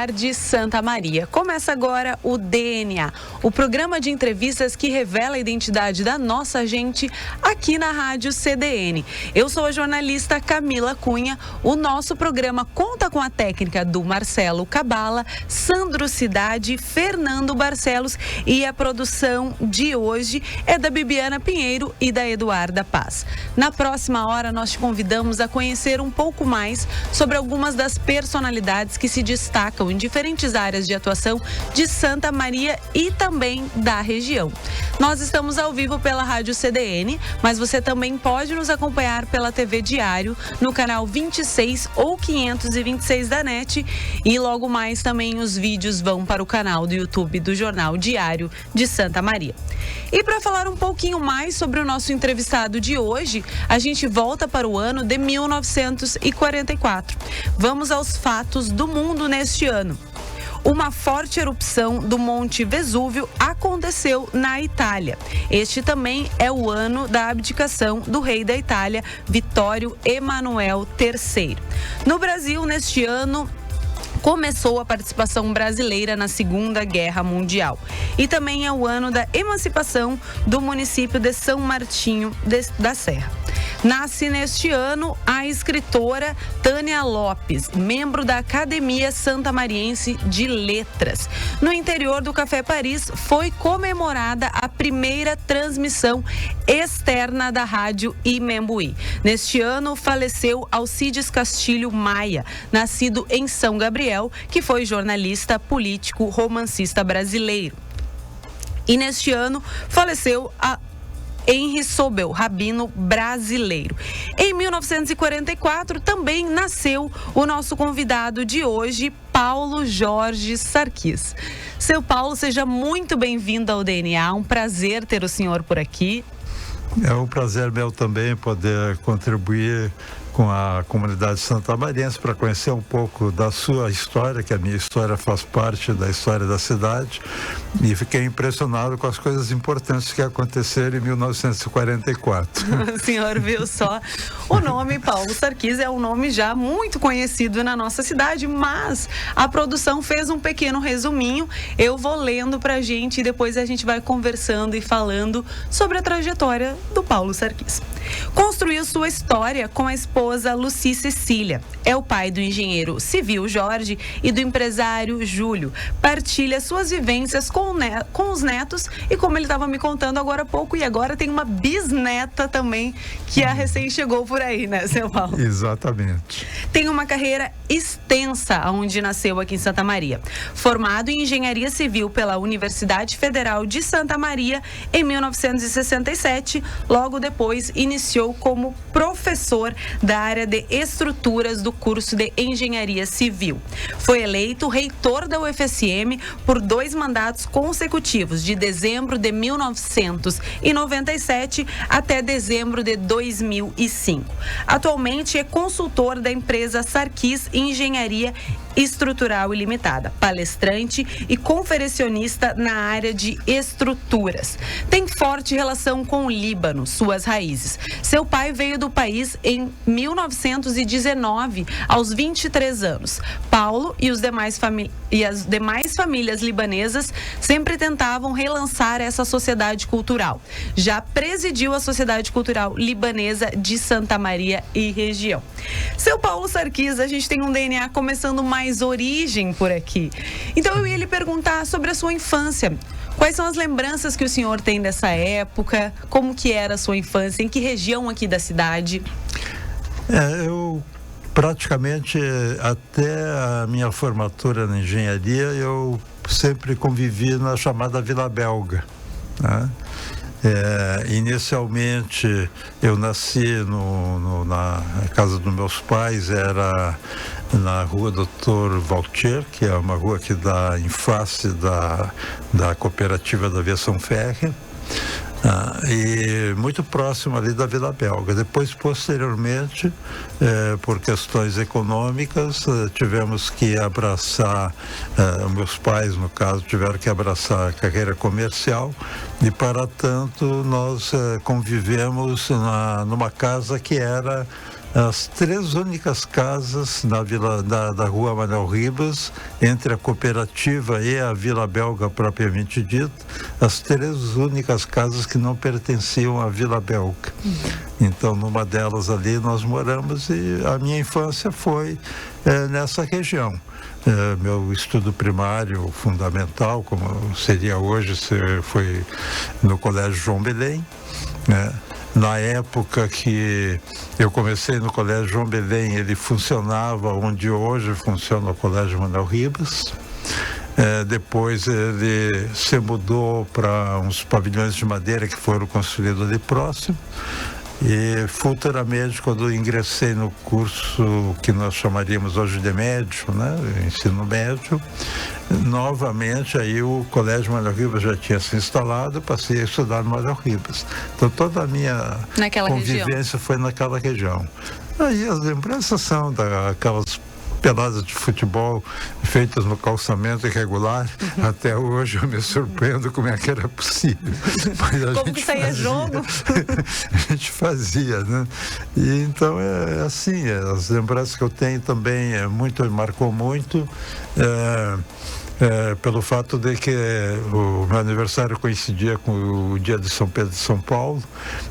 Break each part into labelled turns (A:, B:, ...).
A: tarde, Santa Maria. Começa agora o DNA, o programa de entrevistas que revela a identidade da nossa gente aqui na Rádio CDN. Eu sou a jornalista Camila Cunha. O nosso programa conta com a técnica do Marcelo Cabala, Sandro Cidade, Fernando Barcelos e a produção de hoje é da Bibiana Pinheiro e da Eduarda Paz. Na próxima hora, nós te convidamos a conhecer um pouco mais sobre algumas das personalidades que se destacam em diferentes áreas de atuação de Santa Maria e também da região. Nós estamos ao vivo pela Rádio CDN, mas você também pode nos acompanhar pela TV Diário, no canal 26 ou 526 da NET, e logo mais também os vídeos vão para o canal do YouTube do Jornal Diário de Santa Maria. E para falar um pouquinho mais sobre o nosso entrevistado de hoje, a gente volta para o ano de 1944. Vamos aos fatos do mundo neste ano. Uma forte erupção do Monte Vesúvio aconteceu na Itália. Este também é o ano da abdicação do rei da Itália, Vittorio Emanuel III. No Brasil, neste ano, começou a participação brasileira na Segunda Guerra Mundial. E também é o ano da emancipação do município de São Martinho da Serra. Nasce neste ano a escritora Tânia Lopes, membro da Academia Santamariense de Letras. No interior do Café Paris foi comemorada a primeira transmissão externa da rádio Imembuí. Neste ano faleceu Alcides Castilho Maia, nascido em São Gabriel, que foi jornalista, político, romancista brasileiro. E neste ano faleceu a Henri Sobel, rabino brasileiro. Em 1944 também nasceu o nosso convidado de hoje, Paulo Jorge Sarquis. Seu Paulo, seja muito bem-vindo ao DNA, um prazer ter o senhor por aqui.
B: É um prazer meu também poder contribuir com a comunidade santamariense para conhecer um pouco da sua história, que a minha história faz parte da história da cidade, e fiquei impressionado com as coisas importantes que aconteceram em 1944.
A: O senhor viu só, o nome Paulo Sarquis é um nome já muito conhecido na nossa cidade, mas a produção fez um pequeno resuminho, eu vou lendo pra gente e depois a gente vai conversando e falando sobre a trajetória do Paulo Sarquis. Construiu sua história com a esposa Luci Cecília. É o pai do engenheiro civil Jorge e do empresário Júlio. Partilha suas vivências com os netos e, como ele estava me contando agora há pouco, e agora tem uma bisneta também que a recém chegou por aí, né, seu Paulo?
B: Exatamente.
A: Tem uma carreira extensa onde nasceu aqui em Santa Maria. Formado em engenharia civil pela Universidade Federal de Santa Maria em 1967, logo depois iniciou como professor da área de estruturas do curso de engenharia civil. Foi eleito reitor da UFSM por 2 mandatos consecutivos, de dezembro de 1997 até dezembro de 2005. Atualmente é consultor da empresa Sarquis Engenharia Estrutural Ilimitada, palestrante e conferencionista na área de estruturas. Tem forte relação com o Líbano, suas raízes. Seu pai veio do país em 1919, aos 23 anos. Paulo e as demais famílias libanesas sempre tentavam relançar essa sociedade cultural. Já presidiu a Sociedade Cultural Libanesa de Santa Maria e região. Seu Paulo Sarquis, a gente tem um DNA começando mais origem por aqui. Então eu ia lhe perguntar sobre a sua infância. Quais são as lembranças que o senhor tem dessa época? Como que era a sua infância? Em que região aqui da cidade?
B: Eu praticamente, até a minha formatura na engenharia, eu sempre convivi na chamada Vila Belga, né? Inicialmente eu nasci na casa dos meus pais, era na rua Doutor Valtier, que é uma rua que dá em face da cooperativa da aviação férrea, e muito próximo ali da Vila Belga. Depois, posteriormente, por questões econômicas, tivemos que abraçar, meus pais, no caso, tiveram que abraçar a carreira comercial, e para tanto nós convivemos numa casa que era as 3 únicas casas na vila da rua Manuel Ribas, entre a cooperativa e a Vila Belga propriamente dita, as 3 únicas casas que não pertenciam à Vila Belga. Então, numa delas ali nós moramos e a minha infância foi nessa região. Meu estudo primário fundamental, como seria hoje, foi no Colégio João Belém, né? Na época que eu comecei no Colégio João Belém, ele funcionava onde hoje funciona o Colégio Manuel Ribas. Depois ele se mudou para uns pavilhões de madeira que foram construídos ali próximo. E futuramente, quando eu ingressei no curso que nós chamaríamos hoje de médio, né, ensino médio, novamente aí o Colégio Manuel Ribas já tinha se instalado, passei a estudar no Manuel Ribas. Então toda a minha convivência foi naquela região. Aí as lembranças são daquelas peladas de futebol feitas no calçamento irregular. Até hoje eu me surpreendo como é que era possível. Mas
A: como que saía jogo?
B: A gente fazia, né? E então é assim, as lembranças que eu tenho também marcou muito. Pelo fato de que o meu aniversário coincidia com o dia de São Pedro de São Paulo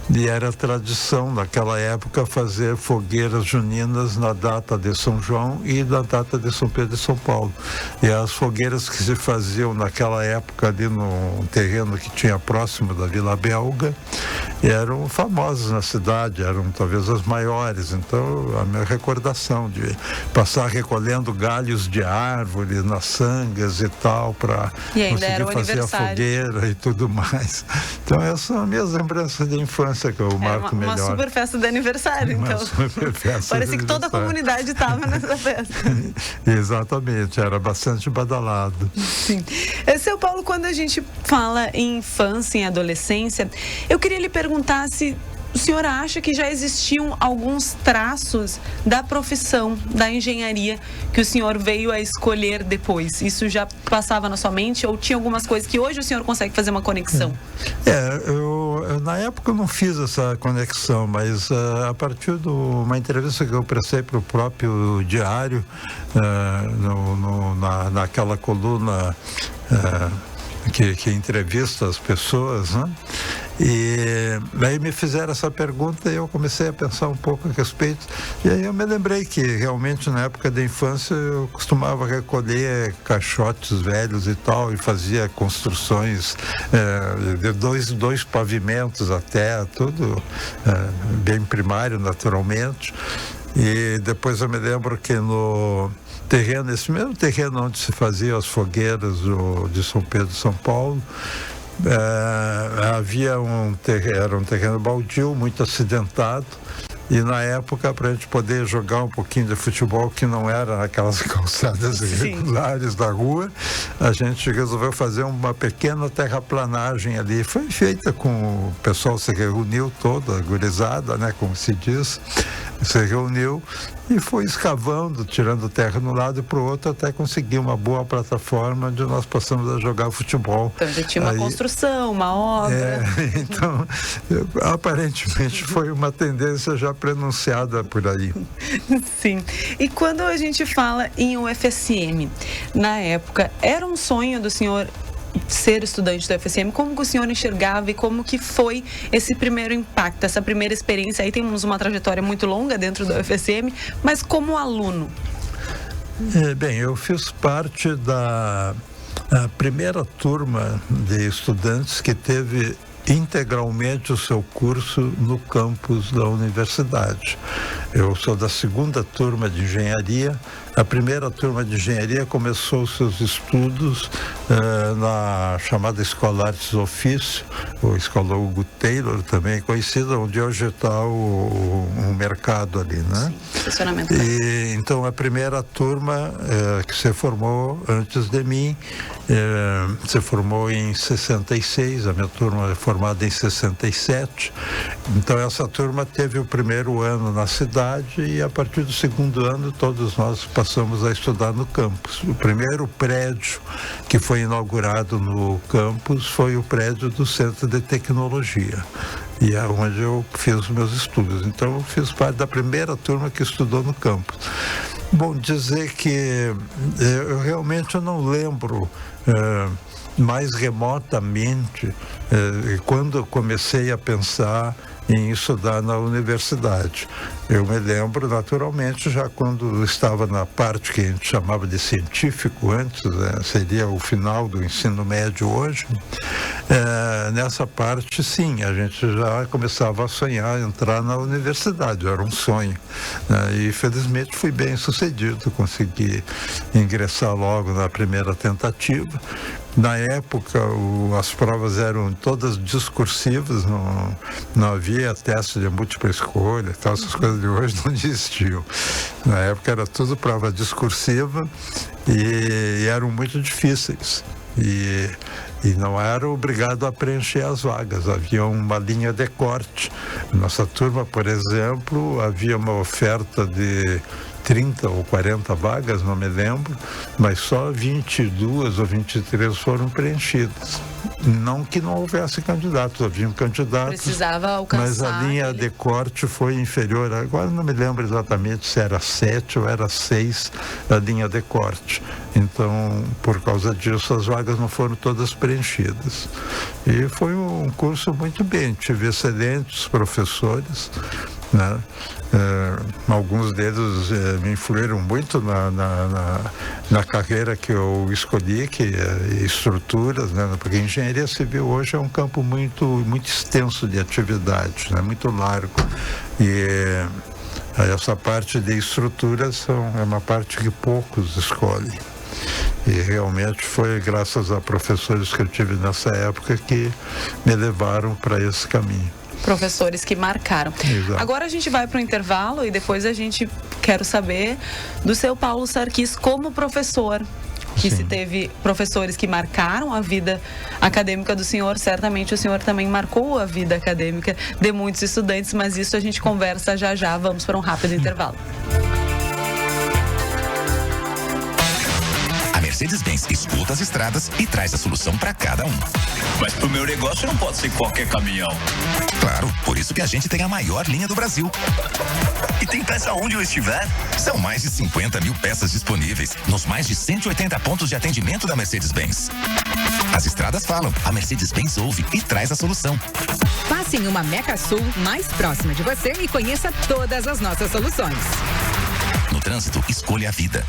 B: e era tradição naquela época fazer fogueiras juninas na data de São João e na data de São Pedro de São Paulo. E as fogueiras que se faziam naquela época ali no terreno que tinha próximo da Vila Belga eram famosas na cidade, eram talvez as maiores. Então a minha recordação de passar recolhendo galhos de árvore nas sangas e tal, para conseguir fazer a fogueira e tudo mais. Então essas são as minhas lembranças de infância que eu marco melhor.
A: Uma super festa de aniversário, então.
B: Super festa.
A: Parece que toda a comunidade estava nessa festa.
B: Exatamente, era bastante badalado.
A: Sim. Seu Paulo, quando a gente fala em infância, em adolescência, eu queria lhe perguntar se o senhor acha que já existiam alguns traços da profissão da engenharia que o senhor veio a escolher depois? Isso já passava na sua mente ou tinha algumas coisas que hoje o senhor consegue fazer uma conexão?
B: Eu na época eu não fiz essa conexão, mas a partir de uma entrevista que eu prestei para o próprio Diário, naquela coluna que entrevista as pessoas, né? E aí me fizeram essa pergunta e eu comecei a pensar um pouco a respeito. E aí eu me lembrei que realmente na época da infância eu costumava recolher caixotes velhos e tal e fazia construções de dois pavimentos até, tudo bem primário naturalmente. E depois eu me lembro que no terreno, esse mesmo terreno onde se faziam as fogueiras de São Pedro e São Paulo, havia era um terreno baldio, muito acidentado, e na época, para a gente poder jogar um pouquinho de futebol, que não era aquelas calçadas irregulares da rua, a gente resolveu fazer uma pequena terraplanagem ali. Foi feita com o pessoal, se reuniu toda, a gurizada, né, como se diz, se reuniu e foi escavando, tirando terra de um lado e para o outro, até conseguir uma boa plataforma onde nós passamos a jogar futebol.
A: Então já tinha uma construção, uma obra.
B: Então, aparentemente foi uma tendência já prenunciada por aí.
A: Sim. E quando a gente fala em UFSM, na época, era um sonho do senhor ser estudante do UFSM? Como que o senhor enxergava e como que foi esse primeiro impacto, essa primeira experiência? Aí temos uma trajetória muito longa dentro do UFSM, mas como aluno?
B: Bem, eu fiz parte da primeira turma de estudantes que teve integralmente o seu curso no campus da universidade. Eu sou da segunda turma de engenharia. A primeira turma de engenharia começou seus estudos na chamada Escola Artes Ofício, ou Escola Hugo Taylor, também conhecida, onde hoje está o mercado ali, né?
A: Sim, estacionamento.
B: E então a primeira turma que se formou antes de mim, se formou em 66, a minha turma é formada em 67. Então essa turma teve o primeiro ano na cidade e a partir do segundo ano todos nós passamos a estudar no campus. O primeiro prédio que foi inaugurado no campus foi o prédio do Centro de Tecnologia. e é onde eu fiz os meus estudos. Então eu fiz parte da primeira turma que estudou no campus. Bom, dizer que eu realmente não lembro mais remotamente quando eu comecei a pensar em estudar na universidade. Eu me lembro, naturalmente, já quando estava na parte que a gente chamava de científico antes, seria o final do ensino médio hoje, nessa parte, sim, a gente já começava a sonhar entrar na universidade, era um sonho. E, felizmente, fui bem sucedido, consegui ingressar logo na primeira tentativa. Na época, as provas eram todas discursivas, não havia teste de múltipla escolha, tal, essas coisas de hoje não existiam. Na época era tudo prova discursiva e eram muito difíceis. E não era obrigado a preencher as vagas, havia uma linha de corte. Nossa turma, por exemplo, havia uma oferta de 30 ou 40 vagas, não me lembro, mas só 22 ou 23 foram preenchidas. Não que não houvesse candidatos, haviam candidatos.
A: Precisava alcançar.
B: Mas a linha de corte foi inferior. Agora não me lembro exatamente se era 7 ou era 6 a linha de corte. Então, por causa disso, as vagas não foram todas preenchidas. E foi um curso muito bem, tive excelentes professores, né? Alguns deles me influíram muito na carreira que eu escolhi, que é estruturas, né? Porque engenharia civil hoje é um campo muito extenso de atividade, né? Muito largo. E essa parte de estruturas é uma parte que poucos escolhem. E realmente foi graças a professores que eu tive nessa época que me levaram para esse caminho.
A: Professores que marcaram.
B: Exato.
A: Agora a gente vai para o intervalo e depois a gente quer saber do seu Paulo Sarquis como professor. Que
B: Sim.
A: se teve professores que marcaram a vida acadêmica do senhor, certamente o senhor também marcou a vida acadêmica de muitos estudantes, mas isso a gente conversa já. Vamos para um rápido intervalo.
C: Mercedes-Benz escuta as estradas e traz a solução para cada um.
D: Mas pro meu negócio não pode ser qualquer caminhão.
C: Claro, por isso que a gente tem a maior linha do Brasil.
D: E tem peça onde eu estiver?
C: São mais de 50 mil peças disponíveis nos mais de 180 pontos de atendimento da Mercedes-Benz. As estradas falam, a Mercedes-Benz ouve e traz a solução.
E: Passe em uma Meca Sul mais próxima de você e conheça todas as nossas soluções.
C: No trânsito, escolha a vida.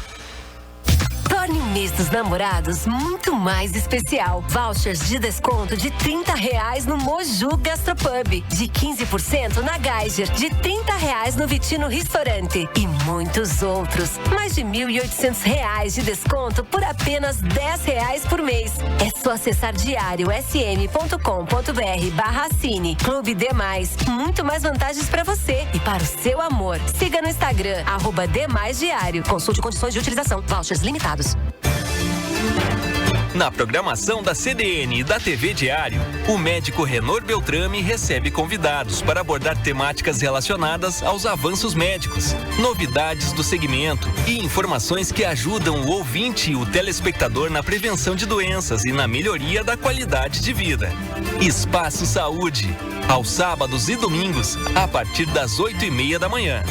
F: Torne o mês dos namorados muito mais especial. Vouchers de desconto de R$30 no Moju Gastropub, de 15% na Geiger, de R$30 no Vitino Restaurante e muitos outros. Mais de R$1.800 de desconto por apenas R$10 por mês. É só acessar diariosm.com.br/assine. Clube Demais. Muito mais vantagens para você e para o seu amor. Siga no Instagram, @DemaisDiário. Consulte condições de utilização. Vouchers limitados.
G: Na programação da CDN e da TV Diário, o médico Renor Beltrame recebe convidados para abordar temáticas relacionadas aos avanços médicos, novidades do segmento e informações que ajudam o ouvinte e o telespectador na prevenção de doenças e na melhoria da qualidade de vida. Espaço Saúde, aos sábados e domingos, a partir das 8h30 da manhã.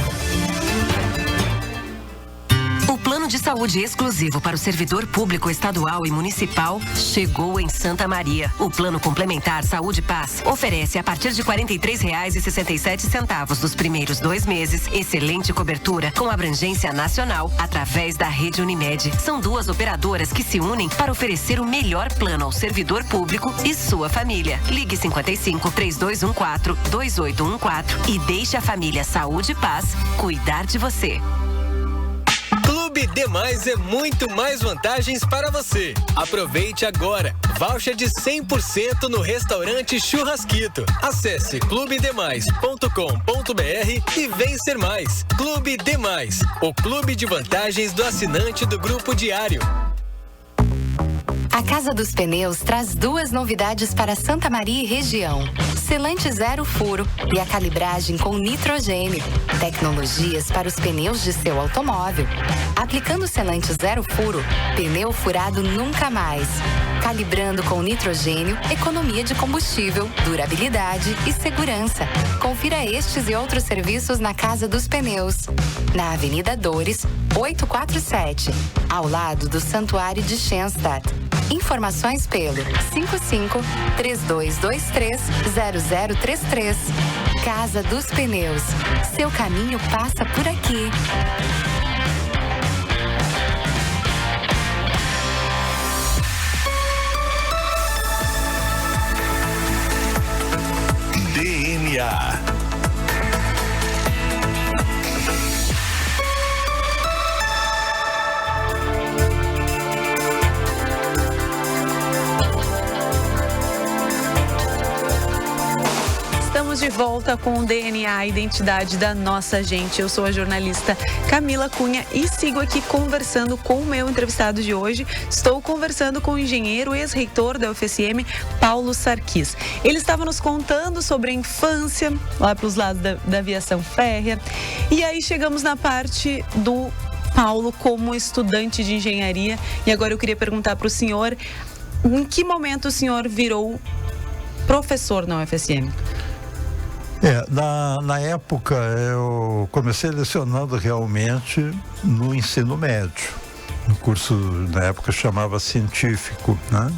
F: O plano de saúde exclusivo para o servidor público estadual e municipal chegou em Santa Maria. O plano complementar Saúde Paz oferece a partir de R$ 43,67 dos primeiros 2 meses, excelente cobertura com abrangência nacional através da rede Unimed. São 2 operadoras que se unem para oferecer o melhor plano ao servidor público e sua família. Ligue 55-3214-2814 e deixe a família Saúde Paz cuidar de você.
H: Clube Demais é muito mais vantagens para você. Aproveite agora. Voucher de 100% no restaurante Churrasquito. Acesse clubedemais.com.br e vem ser mais. Clube Demais, o clube de vantagens do assinante do Grupo Diário.
I: A Casa dos Pneus traz 2 novidades para Santa Maria e região. Selante zero furo e a calibragem com nitrogênio. Tecnologias para os pneus de seu automóvel. Aplicando selante zero furo, pneu furado nunca mais. Calibrando com nitrogênio, economia de combustível, durabilidade e segurança. Confira estes e outros serviços na Casa dos Pneus. Na Avenida Dores, 847, ao lado do Santuário de Schenstadt. Informações pelo 55-3223-0033. Casa dos Pneus. Seu caminho passa por aqui.
D: DNA.
A: Estamos de volta com o DNA, a identidade da nossa gente. Eu sou a jornalista Camila Cunha e sigo aqui conversando com o meu entrevistado de hoje. Estou conversando com o engenheiro ex-reitor da UFSM, Paulo Sarquis. Ele estava nos contando sobre a infância, lá para os lados da aviação férrea. E aí chegamos na parte do Paulo como estudante de engenharia. E agora eu queria perguntar para o senhor, em que momento o senhor virou professor na UFSM?
B: Na época eu comecei lecionando realmente no ensino médio. O curso na época chamava científico, né?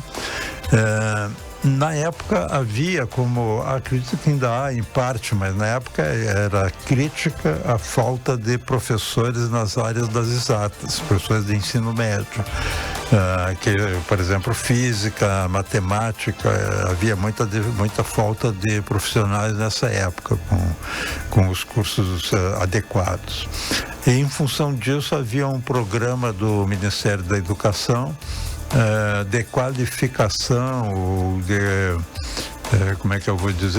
B: Na época havia, como acredito que ainda há em parte, mas na época era crítica à falta de professores nas áreas das exatas, professores de ensino médio. Que, por exemplo, física, matemática, havia muita falta de profissionais nessa época com os cursos adequados. E, em função disso, havia um programa do Ministério da Educação de qualificação ou de,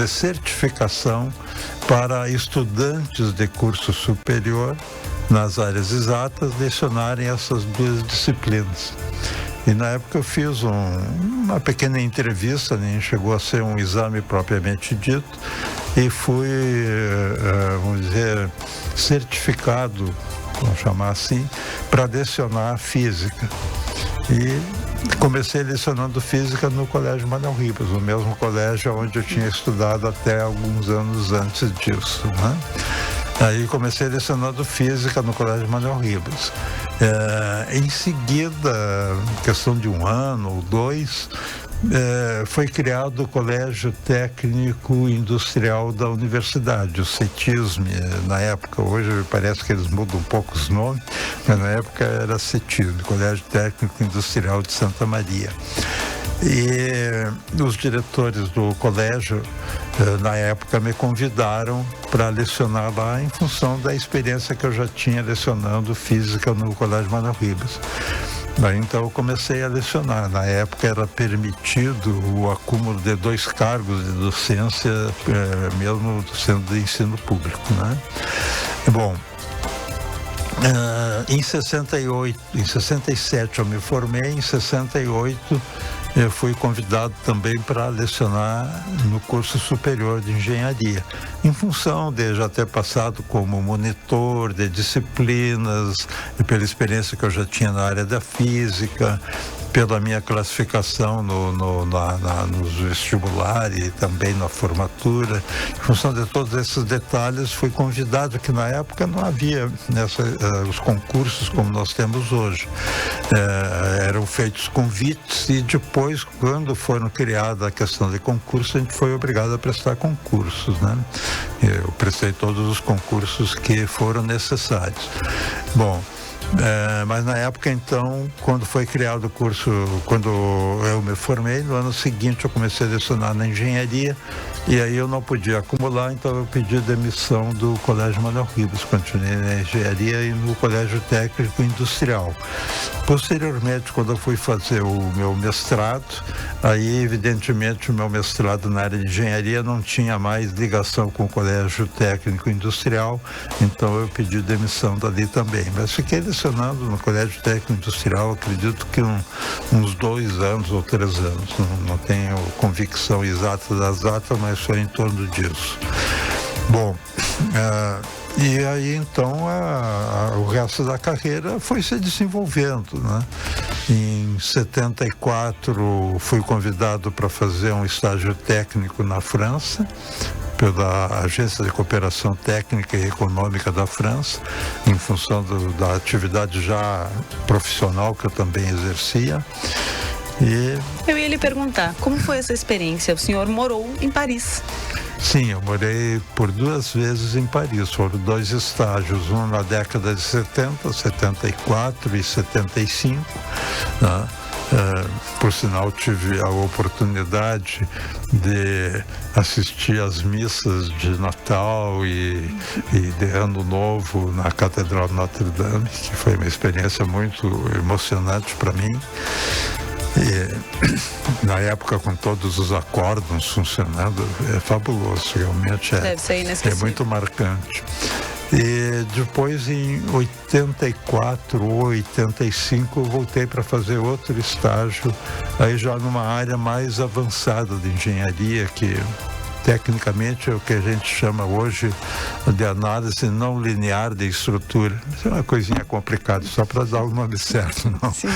B: certificação para estudantes de curso superior nas áreas exatas lecionarem essas duas disciplinas. E na época eu fiz uma pequena entrevista, nem chegou a ser um exame propriamente dito, e fui, vamos dizer, certificado, vamos chamar assim, para lecionar física. E comecei lecionando física no Colégio Manuel Ribas, no mesmo colégio onde eu tinha estudado até alguns anos antes disso, né? Aí comecei lecionando física no Colégio Manuel Ribas. Em seguida, questão de 1 ano ou 2, foi criado o Colégio Técnico Industrial da Universidade, o CETISM, na época. Hoje parece que eles mudam um pouco os nomes, mas na época era CETISM, Colégio Técnico Industrial de Santa Maria. E os diretores do colégio, na época, me convidaram para lecionar lá em função da experiência que eu já tinha lecionando física no Colégio Manuel Ribas. Daí, então, eu comecei a lecionar. Na época era permitido o acúmulo de 2 cargos de docência, mesmo sendo de ensino público, né? Bom, em 67 eu me formei, em 68 eu fui convidado também para lecionar no curso superior de engenharia, em função de já ter passado como monitor de disciplinas e pela experiência que eu já tinha na área da física, pela minha classificação nos vestibulares e também na formatura. Em função de todos esses detalhes, fui convidado, que na época não havia os concursos como nós temos hoje. Eram feitos convites e depois, quando foram criada a questão de concurso, a gente foi obrigado a prestar concursos, né? Eu prestei todos os concursos que foram necessários. Bom, mas na época, então, quando foi criado o curso, quando eu me formei, no ano seguinte eu comecei a lecionar na engenharia, e aí eu não podia acumular, então eu pedi demissão do Colégio Manuel Ribas, continuei na engenharia e no Colégio Técnico Industrial. Posteriormente, quando eu fui fazer o meu mestrado, aí evidentemente o meu mestrado na área de engenharia não tinha mais ligação com o Colégio Técnico Industrial, então eu pedi demissão dali também. Mas fiquei lecionando no Colégio Técnico Industrial, acredito que uns 2 anos ou 3 anos, não tenho convicção exata das datas, mas foi em torno disso. Bom, e aí então o resto da carreira foi se desenvolvendo, né? Em 74 fui convidado para fazer um estágio técnico na França, pela Agência de Cooperação Técnica e Econômica da França, em função da atividade já profissional que eu também exercia.
A: Eu ia lhe perguntar, como foi essa experiência? O senhor morou em Paris.
B: Sim, eu morei por 2 vezes em Paris. Foram 2 estágios, um na década de 70, 74 e 75, né? Por sinal, tive a oportunidade de assistir às missas de Natal e de Ano Novo na Catedral de Notre Dame, que foi uma experiência muito emocionante para mim. E, na época, com todos os acórdons funcionando, é fabuloso, realmente
A: Deve ser inesquecível.
B: É muito marcante. E depois, em 84 ou 85, eu voltei para fazer outro estágio, aí já numa área mais avançada de engenharia, que tecnicamente é o que a gente chama hoje de análise não linear de estrutura. Isso é uma coisinha complicada, só para dar o nome certo, não?
A: Sim.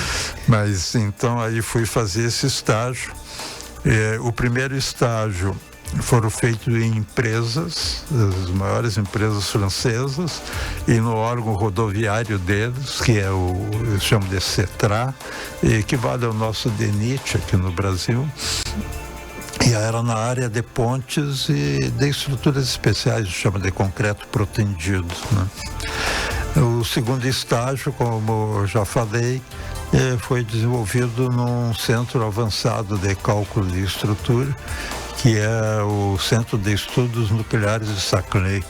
B: Mas então aí fui fazer esse estágio. O primeiro estágio foram feitos em empresas, as maiores empresas francesas, e no órgão rodoviário deles, que é eles chamam de CETRA, equivale ao nosso DENIT aqui no Brasil. E era na área de pontes e de estruturas especiais, chama de concreto protendido, né? O segundo estágio, como eu já falei, foi desenvolvido num centro avançado de cálculo de estrutura, que é o Centro de Estudos Nucleares de Saclay.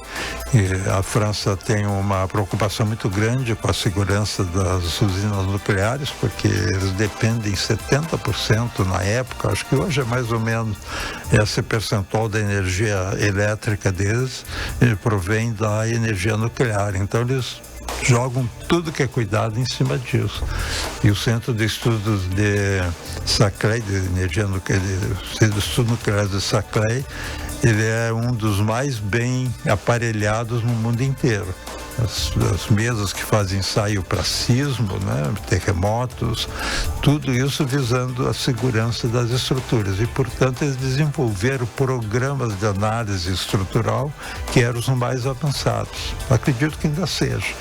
B: E a França tem uma preocupação muito grande com a segurança das usinas nucleares, porque eles dependem 70% na época, acho que hoje é mais ou menos esse percentual da energia elétrica deles, provém da energia nuclear. Então eles jogam tudo que é cuidado em cima disso. E o Centro de Estudos de Saclay, de energia nuclear, de estudos nucleares de Saclay, ele é um dos mais bem aparelhados no mundo inteiro. As mesas que fazem ensaio para sismo, né, terremotos, tudo isso visando a segurança das estruturas. E, portanto, eles desenvolveram programas de análise estrutural que eram os mais avançados. Acredito que ainda seja,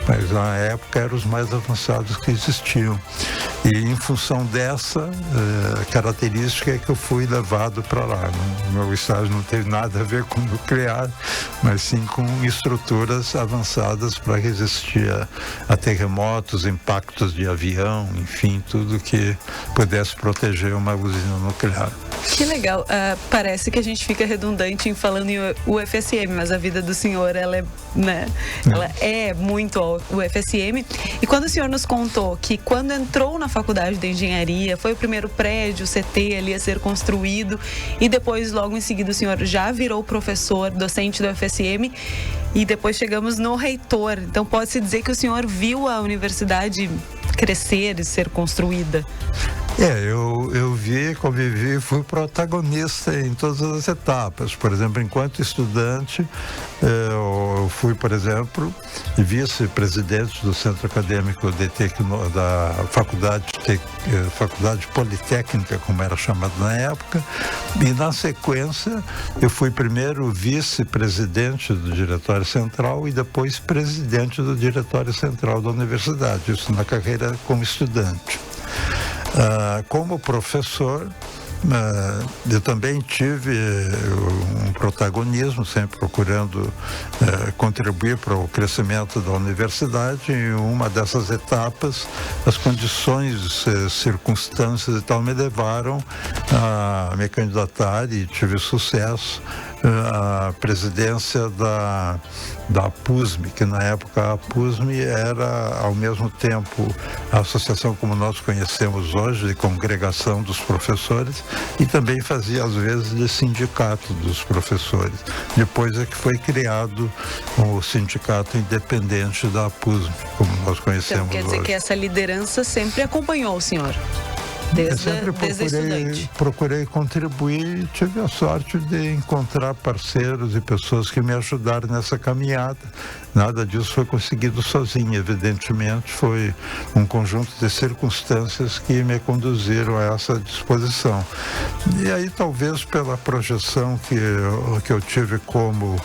B: mas na época eram os mais avançados que existiam. E, em função dessa característica, é que eu fui levado para lá. O meu estágio não teve nada a ver com nuclear, mas sim com estruturas avançadas para resistir a terremotos, impactos de avião, enfim, tudo que pudesse proteger uma usina nuclear.
A: Que legal. Parece que a gente fica redundante em falando em UFSM, mas a vida do senhor, ela é muito UFSM. E quando o senhor nos contou que quando entrou na faculdade de engenharia, foi o primeiro prédio, CT ali a ser construído, e depois, logo em seguida, o senhor já virou professor, docente do UFSM, e depois chegamos no reitor. Então, pode-se dizer que o senhor viu a universidade crescer e ser construída?
B: Eu vi, convivi, fui protagonista em todas as etapas. Por exemplo, enquanto estudante, eu fui, por exemplo, vice-presidente do Centro Acadêmico da Faculdade Politécnica, como era chamado na época, e na sequência eu fui primeiro vice-presidente do Diretório Central e depois presidente do Diretório Central da Universidade, isso na carreira como estudante. Como professor, eu também tive um protagonismo, sempre procurando contribuir para o crescimento da universidade. Em uma dessas etapas, as condições, circunstâncias e tal me levaram a me candidatar, e tive sucesso, a presidência da PUSM, que na época a PUSM era ao mesmo tempo a associação como nós conhecemos hoje, de congregação dos professores, e também fazia às vezes de sindicato dos professores. Depois é que foi criado o sindicato independente da PUSM, como nós conhecemos
A: hoje. Então quer dizer que essa liderança sempre acompanhou o senhor? desde estudante.
B: Procurei contribuir e tive a sorte de encontrar parceiros e pessoas que me ajudaram nessa caminhada. Nada disso foi conseguido sozinho, evidentemente, foi um conjunto de circunstâncias que me conduziram a essa disposição. E aí, talvez pela projeção que eu tive como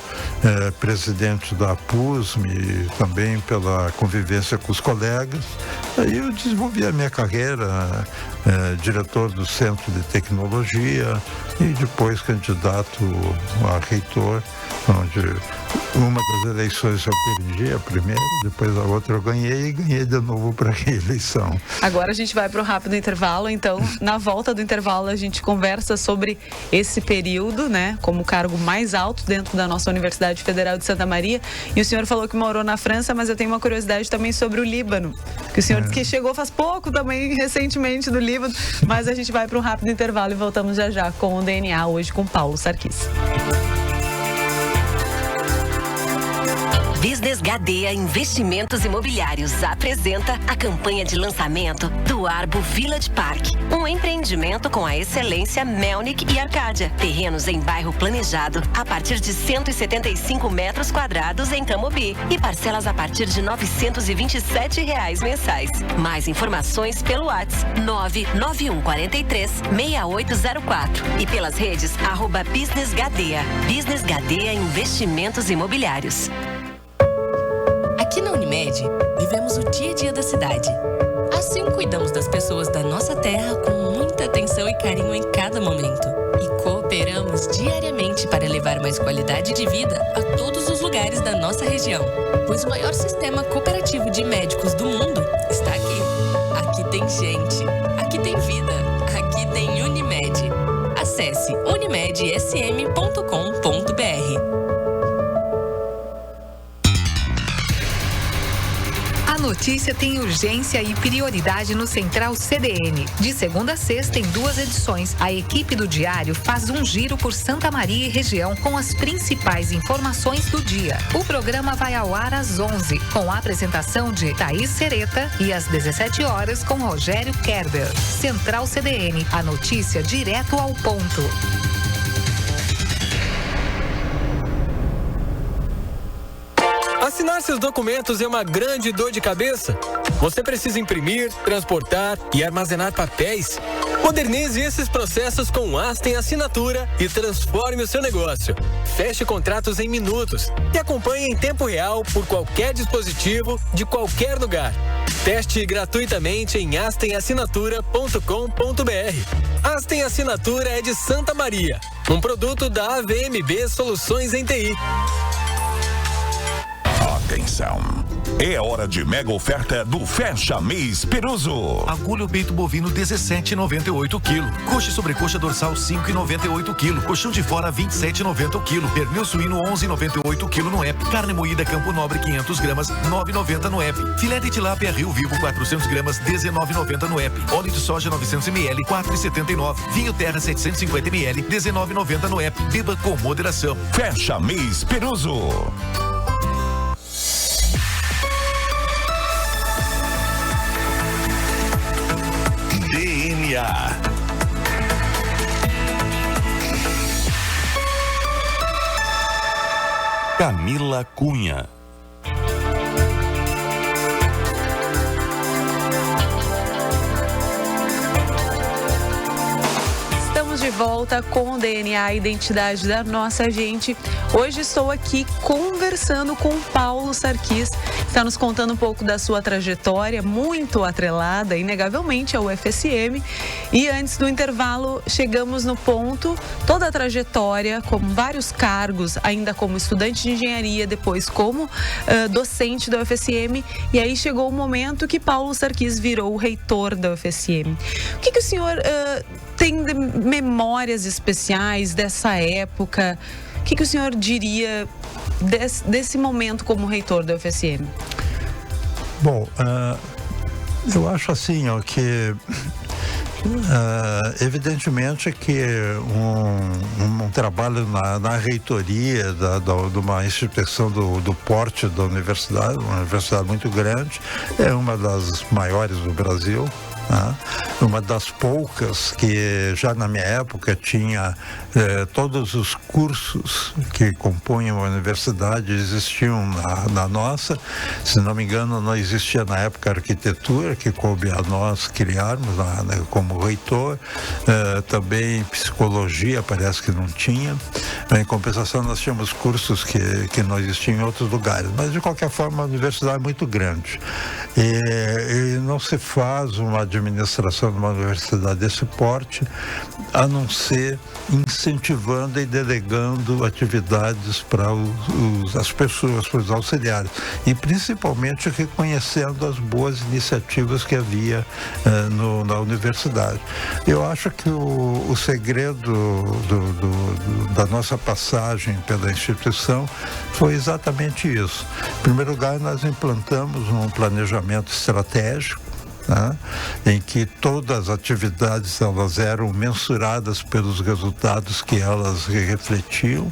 B: presidente da PUSM e também pela convivência com os colegas, aí eu desenvolvi a minha carreira, diretor do Centro de Tecnologia e depois candidato a reitor, onde uma das eleições eu perdi, a primeira, depois a outra eu ganhei e ganhei de novo para a reeleição.
A: Agora a gente vai para o rápido intervalo, então na volta do intervalo a gente conversa sobre esse período, né, como o cargo mais alto dentro da nossa Universidade Federal de Santa Maria. E o senhor falou que morou na França, mas eu tenho uma curiosidade também sobre o Líbano, que o senhor disse que chegou faz pouco também, recentemente, do Líbano, mas a gente vai para um rápido intervalo e voltamos já com o DNA, hoje com Paulo Sarquis.
F: Business Gadeia Investimentos Imobiliários apresenta a campanha de lançamento do Arbo Village Park, um empreendimento com a excelência Melnick e Arcádia. Terrenos em bairro planejado a partir de 175 metros quadrados em Camobi e parcelas a partir de R$ 927 mensais. Mais informações pelo WhatsApp 99143-6804 e pelas redes @Business Gadeia. Business Gadeia Investimentos Imobiliários.
J: Aqui na Unimed, vivemos o dia a dia da cidade. Assim, cuidamos das pessoas da nossa terra com muita atenção e carinho em cada momento. E cooperamos diariamente para levar mais qualidade de vida a todos os lugares da nossa região. Pois o maior sistema cooperativo de médicos do mundo está aqui. Aqui tem gente, aqui tem vida, aqui tem Unimed. Acesse unimedsm.com.br.
E: A notícia tem urgência e prioridade no Central CDN. De segunda a sexta, em 2 edições, a equipe do Diário faz um giro por Santa Maria e região com as principais informações do dia. O programa vai ao ar às 11, com a apresentação de Thaís Sereta, e às 17 horas com Rogério Kerber. Central CDN, a notícia direto ao ponto.
H: Assinar seus documentos é uma grande dor de cabeça? Você precisa imprimir, transportar e armazenar papéis? Modernize esses processos com Astem Assinatura e transforme o seu negócio. Feche contratos em minutos e acompanhe em tempo real por qualquer dispositivo, de qualquer lugar. Teste gratuitamente em astenassinatura.com.br. Astem Assinatura é de Santa Maria, um produto da AVMB Soluções em TI.
C: Atenção! É hora de mega oferta do Fecha Mês Peruso.
K: Agulha ou peito bovino 17,98 kg. Coxa e sobrecoxa dorsal 5,98 kg. Colchão de fora 27,90 kg. Pernil suíno 11,98 kg no app. Carne moída Campo Nobre 500 gramas 9,90 no app. Filé de tilápia Rio Vivo 400 gramas 19,90 no app. Óleo de soja 900 ml 4,79. Vinho Terra 750 ml 19,90 no app. Beba com moderação.
C: Fecha Mês Peruso. DNA. Camila Cunha.
A: Estamos de volta com o DNA, a identidade da nossa gente. Hoje estou aqui conversando com o Paulo Sarquis, que está nos contando um pouco da sua trajetória, muito atrelada, inegavelmente, ao UFSM. E antes do intervalo, chegamos no ponto, toda a trajetória, com vários cargos, ainda como estudante de engenharia, depois como docente da UFSM. E aí chegou o momento que Paulo Sarquis virou o reitor da UFSM. O que o senhor tem de memórias especiais dessa época? O que o senhor diria desse momento como reitor da UFSM?
B: Bom, eu acho assim, ó, que evidentemente que um trabalho na reitoria de uma instituição do porte da universidade, uma universidade muito grande, é uma das maiores do Brasil, né? Uma das poucas que já na minha época tinha todos os cursos que compunham a universidade existiam na nossa. Se não me engano, não existia na época arquitetura, que coube a nós criarmos como reitor. Também psicologia parece que não tinha. Em compensação, nós tínhamos cursos que não existiam em outros lugares. Mas, de qualquer forma, a universidade é muito grande. E não se faz uma administração de uma universidade desse porte, a não ser incentivando e delegando atividades para as pessoas, para os auxiliares, e principalmente reconhecendo as boas iniciativas que havia na universidade. Eu acho que o segredo da nossa passagem pela instituição foi exatamente isso. Em primeiro lugar, nós implantamos um planejamento estratégico, né, em que todas as atividades elas eram mensuradas pelos resultados que elas refletiam,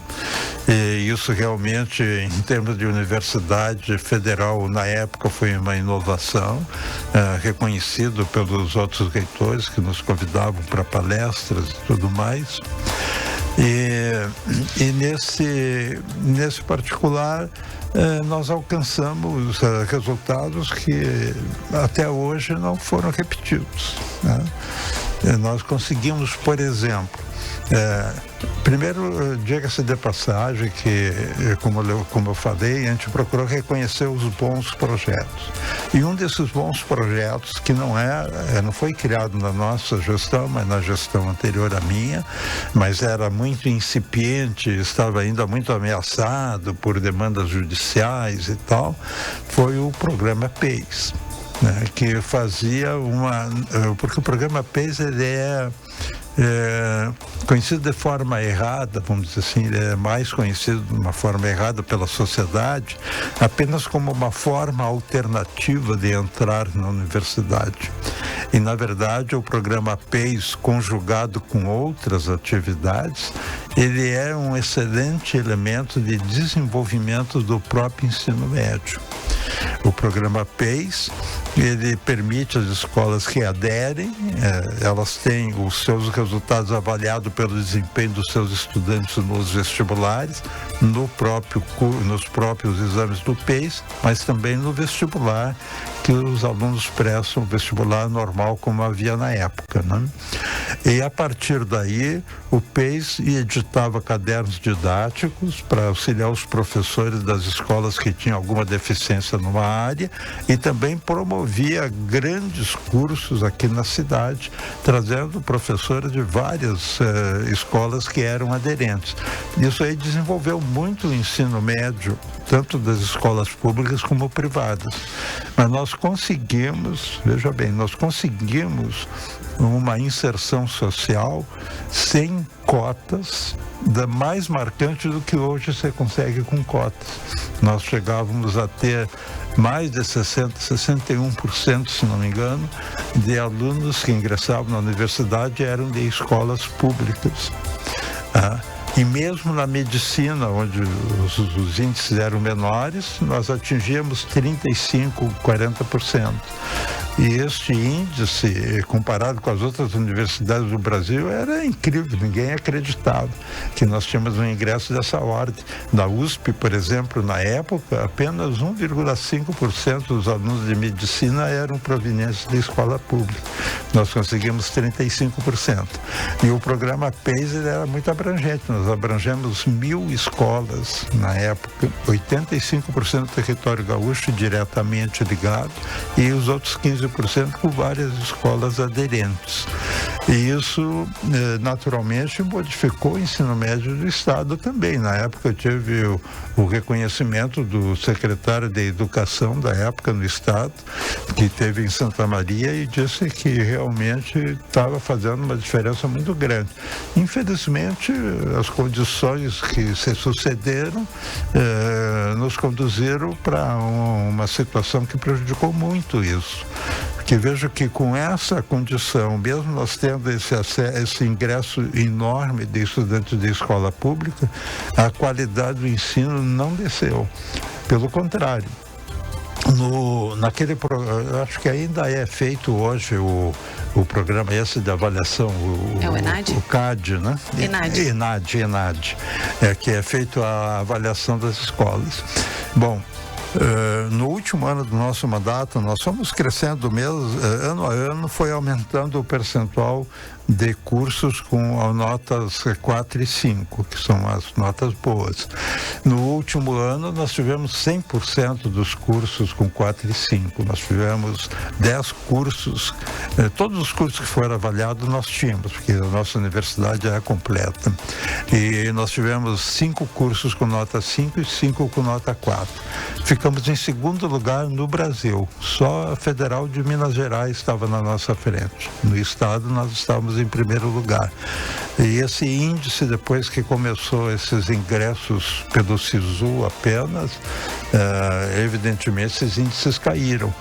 B: e isso realmente, em termos de universidade federal, na época foi uma inovação, reconhecido pelos outros reitores que nos convidavam para palestras e tudo mais. E nesse particular, nós alcançamos resultados que até hoje não foram repetidos, né? Nós conseguimos, por exemplo, primeiro, diga-se de passagem que, como eu falei, a gente procurou reconhecer os bons projetos. E um desses bons projetos, que não foi criado na nossa gestão, mas na gestão anterior à minha, mas era muito incipiente, estava ainda muito ameaçado por demandas judiciais e tal, foi o programa PEIS, né, que fazia porque o programa PEIS ele é conhecido de forma errada, vamos dizer assim, ele é mais conhecido de uma forma errada pela sociedade, apenas como uma forma alternativa de entrar na universidade. E, na verdade, o programa PEIS, conjugado com outras atividades, ele é um excelente elemento de desenvolvimento do próprio ensino médio. O programa PEIS, ele permite às escolas que aderem, elas têm os seus resultados avaliados pelo desempenho dos seus estudantes nos vestibulares, nos próprios exames do PEIS, mas também no vestibular, que os alunos prestam o vestibular normal como havia na época, né? E a partir daí, o PEIS editava cadernos didáticos para auxiliar os professores das escolas que tinham alguma deficiência numa área, e também promovia grandes cursos aqui na cidade, trazendo professores de várias escolas que eram aderentes. Isso aí desenvolveu muito o ensino médio, tanto das escolas públicas como privadas. Mas nós conseguimos, veja bem, uma inserção social sem cotas, mais marcante do que hoje você consegue com cotas. Nós chegávamos a ter mais de 61%, se não me engano, de alunos que ingressavam na universidade eram de escolas públicas. E mesmo na medicina, onde os índices eram menores, nós atingíamos 35%, 40%. E este índice, comparado com as outras universidades do Brasil, era incrível, ninguém acreditava que nós tínhamos um ingresso dessa ordem. Na USP, por exemplo, na época, apenas 1,5% dos alunos de medicina eram provenientes da escola pública. Nós conseguimos 35%. E o programa PEIS ele era muito abrangente, nós abrangemos 1.000 escolas na época, 85% do território gaúcho diretamente ligado, e os outros 15% com várias escolas aderentes. E isso, naturalmente, modificou o ensino médio do Estado também. Na época, eu tive o reconhecimento do secretário de Educação da época no Estado, que teve em Santa Maria, e disse que realmente estava fazendo uma diferença muito grande. Infelizmente, as condições que se sucederam nos conduziram para uma situação que prejudicou muito isso. Que vejo que com essa condição, mesmo nós tendo esse ingresso enorme de estudantes de escola pública, a qualidade do ensino não desceu. Pelo contrário, acho que ainda é feito hoje o programa esse de avaliação,
A: o ENAD?
B: O CAD, né? ENAD, que é feito a avaliação das escolas. Bom, no último ano do nosso mandato, nós fomos crescendo mesmo, ano a ano foi aumentando o percentual de cursos com notas 4 e 5, que são as notas boas. No último ano, nós tivemos 100% dos cursos com 4 e 5. Nós tivemos 10 cursos, todos os cursos que foram avaliados nós tínhamos, porque a nossa universidade é completa. E nós tivemos 5 cursos com nota 5 e 5 com nota 4. Ficamos em segundo lugar no Brasil. Só a Federal de Minas Gerais estava na nossa frente. No estado, nós estávamos em primeiro lugar. E esse índice, depois que começou esses ingressos pelo SISU apenas, evidentemente esses índices caíram.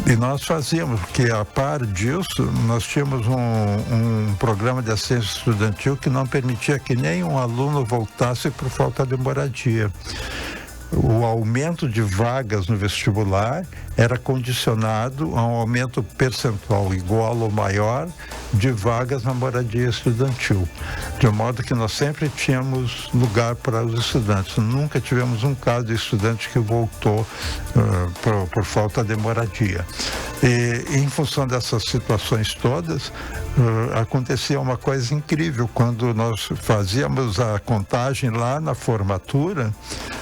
B: E nós fazíamos, porque a par disso, nós tínhamos um programa de assistência estudantil que não permitia que nenhum aluno voltasse por falta de moradia. O aumento de vagas no vestibular era condicionado a um aumento percentual igual ou maior de vagas na moradia estudantil, de modo que nós sempre tínhamos lugar para os estudantes. Nunca tivemos um caso de estudante que voltou por falta de moradia. E em função dessas situações todas, acontecia uma coisa incrível. Quando nós fazíamos a contagem lá na formatura,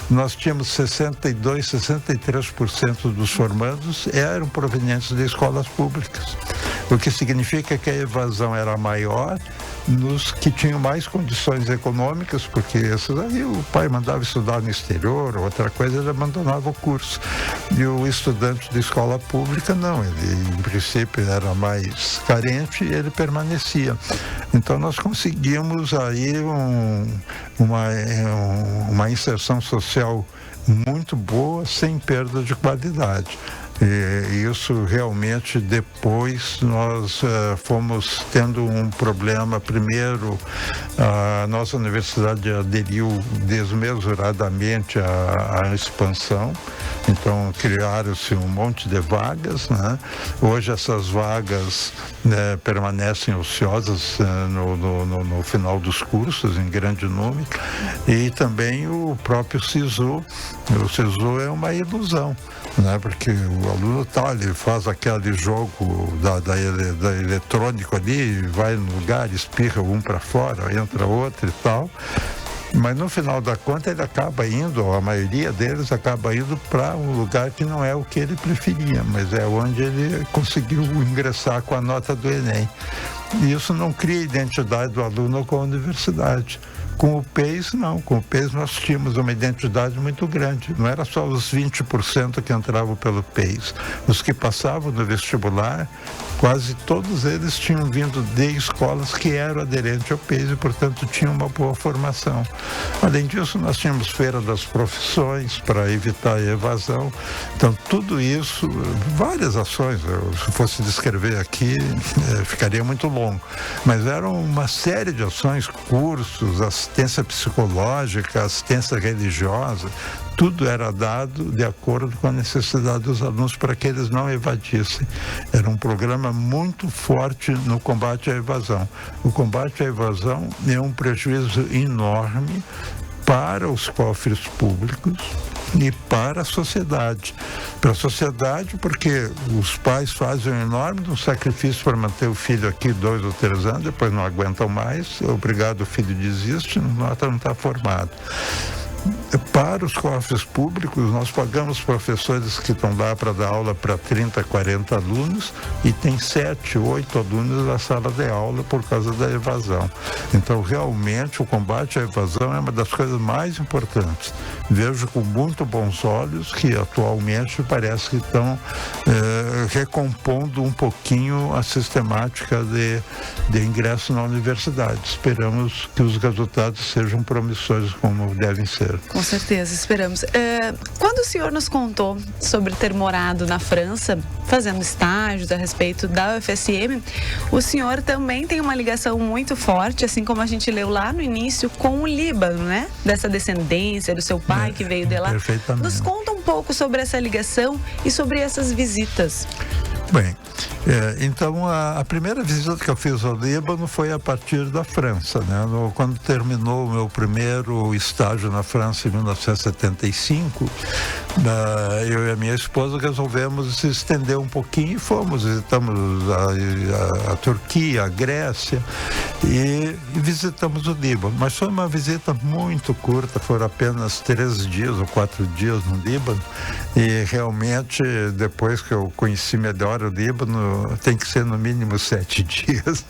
B: nós tínhamos 63% dos formandos eram provenientes de escolas públicas, o que significa que a evasão era maior nos que tinham mais condições econômicas, porque esses aí o pai mandava estudar no exterior, outra coisa ele abandonava o curso. E o estudante de escola pública não, ele em princípio era mais carente e ele permanecia. Então nós conseguimos aí uma inserção social muito boa, sem perda de qualidade. E isso realmente depois nós fomos tendo um problema. Primeiro, a nossa universidade aderiu desmesuradamente à expansão, então criaram-se um monte de vagas, né? Hoje essas vagas permanecem ociosas no final dos cursos, em grande número, e também o próprio SISU. O SISU é uma ilusão, né? Porque o aluno ele faz aquele jogo da eletrônico ali, vai no lugar, espirra um para fora, entra outro e tal. Mas no final da conta ele acaba indo, ou a maioria deles acaba indo para um lugar que não é o que ele preferia, mas é onde ele conseguiu ingressar com a nota do Enem. E isso não cria identidade do aluno com a universidade. Com o PES, não. Com o PES nós tínhamos uma identidade muito grande. Não era só os 20% que entravam pelo PES. Os que passavam no vestibular, quase todos eles tinham vindo de escolas que eram aderentes ao PES e, portanto, tinham uma boa formação. Além disso, nós tínhamos feira das profissões para evitar a evasão. Então, tudo isso, várias ações, se fosse descrever aqui, ficaria muito longo. Mas eram uma série de ações, cursos, assistência psicológica, assistência religiosa, tudo era dado de acordo com a necessidade dos alunos para que eles não evadissem. Era um programa muito forte no combate à evasão. O combate à evasão é um prejuízo enorme para os cofres públicos e para a sociedade. Para a sociedade, porque os pais fazem um enorme sacrifício para manter o filho aqui 2 ou 3 anos, depois não aguentam mais, obrigado, o filho desiste, não está formado. Para os cofres públicos, nós pagamos professores que estão lá para dar aula para 30, 40 alunos e tem 7, 8 alunos na sala de aula por causa da evasão. Então, realmente, o combate à evasão é uma das coisas mais importantes. Vejo com muito bons olhos que atualmente parece que estão recompondo um pouquinho a sistemática de ingresso na universidade. Esperamos que os resultados sejam promissores como devem ser.
A: Com certeza, esperamos. Quando o senhor nos contou sobre ter morado na França, fazendo estágios a respeito da UFSM, o senhor também tem uma ligação muito forte, assim como a gente leu lá no início, com o Líbano, né? Dessa descendência do seu pai que veio de lá.
B: Perfeitamente.
A: Nos conta um pouco sobre essa ligação e sobre essas visitas.
B: Bem, então a primeira visita que eu fiz ao Líbano foi a partir da França, né? Quando terminou o meu primeiro estágio na França em 1975, eu e a minha esposa resolvemos se estender um pouquinho e fomos, visitamos a Turquia, a Grécia e visitamos o Líbano. Mas foi uma visita muito curta, foram apenas 3 dias ou 4 dias no Líbano, e realmente depois que eu conheci melhor o Líbano, tem que ser no mínimo 7 dias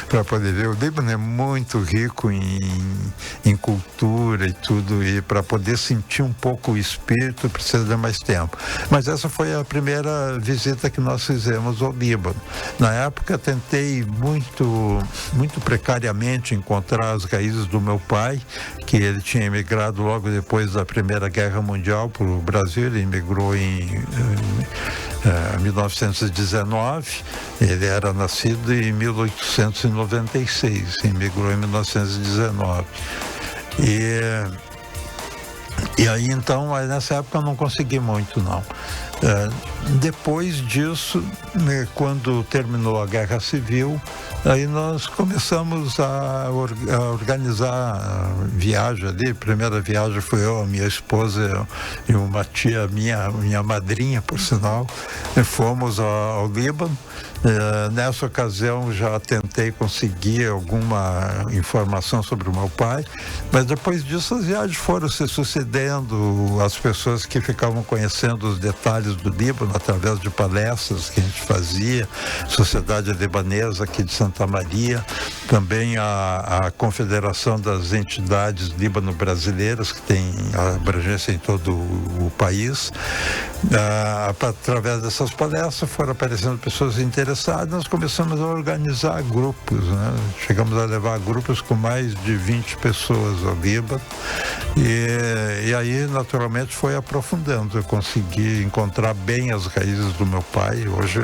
B: para poder ver. O Líbano é muito rico em cultura e tudo, e para poder sentir um pouco o espírito precisa de mais tempo. Mas essa foi a primeira visita que nós fizemos ao Líbano. Na época tentei muito precariamente encontrar as raízes do meu pai, que ele tinha emigrado logo depois da Primeira Guerra Mundial para o Brasil. Ele emigrou em 1919, ele era nascido em 1896, emigrou em 1919. E aí então, nessa época eu não consegui muito não. Depois disso, quando terminou a Guerra Civil, aí nós começamos a organizar a viagem ali. A primeira viagem foi eu, a minha esposa e uma tia minha madrinha, por sinal. Fomos ao Líbano. Nessa ocasião já tentei conseguir alguma informação sobre o meu pai, mas depois disso as viagens foram se sucedendo, as pessoas que ficavam conhecendo os detalhes do Líbano através de palestras que a gente fazia, Sociedade Libanesa aqui de Santa Maria, também a Confederação das Entidades Líbano-Brasileiras, que tem abrangência em todo o país. Através dessas palestras foram aparecendo pessoas interessadas, nós começamos a organizar grupos, né? Chegamos a levar grupos com mais de 20 pessoas ao Líbano, e aí naturalmente foi aprofundando. Eu consegui encontrar bem as raízes do meu pai. Hoje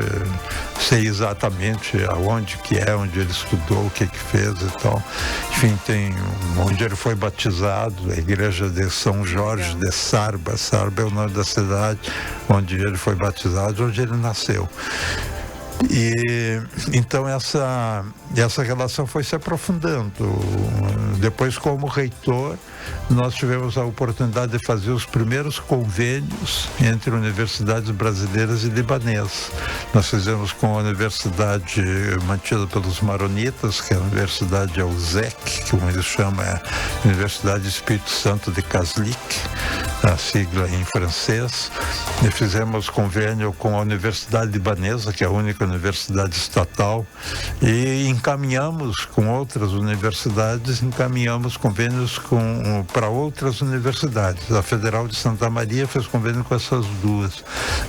B: sei exatamente aonde que é, onde ele estudou, o que fez e tal. Enfim, tem onde ele foi batizado, a igreja de São Jorge de Sarba. Sarba é o nome da cidade onde ele foi batizado, onde ele nasceu. E então essa relação foi se aprofundando. Depois, como reitor, nós tivemos a oportunidade de fazer os primeiros convênios entre universidades brasileiras e libanesas. Nós fizemos com a universidade mantida pelos maronitas, que é a Universidade Al-Zek, que como eles chamam é a Universidade Espírito Santo de Kaslik, a sigla em francês. E fizemos convênio com a Universidade Libanesa, que é a única universidade estatal, e encaminhamos com outras universidades, encaminhamos convênios para outras universidades. A Federal de Santa Maria fez convênio com essas duas,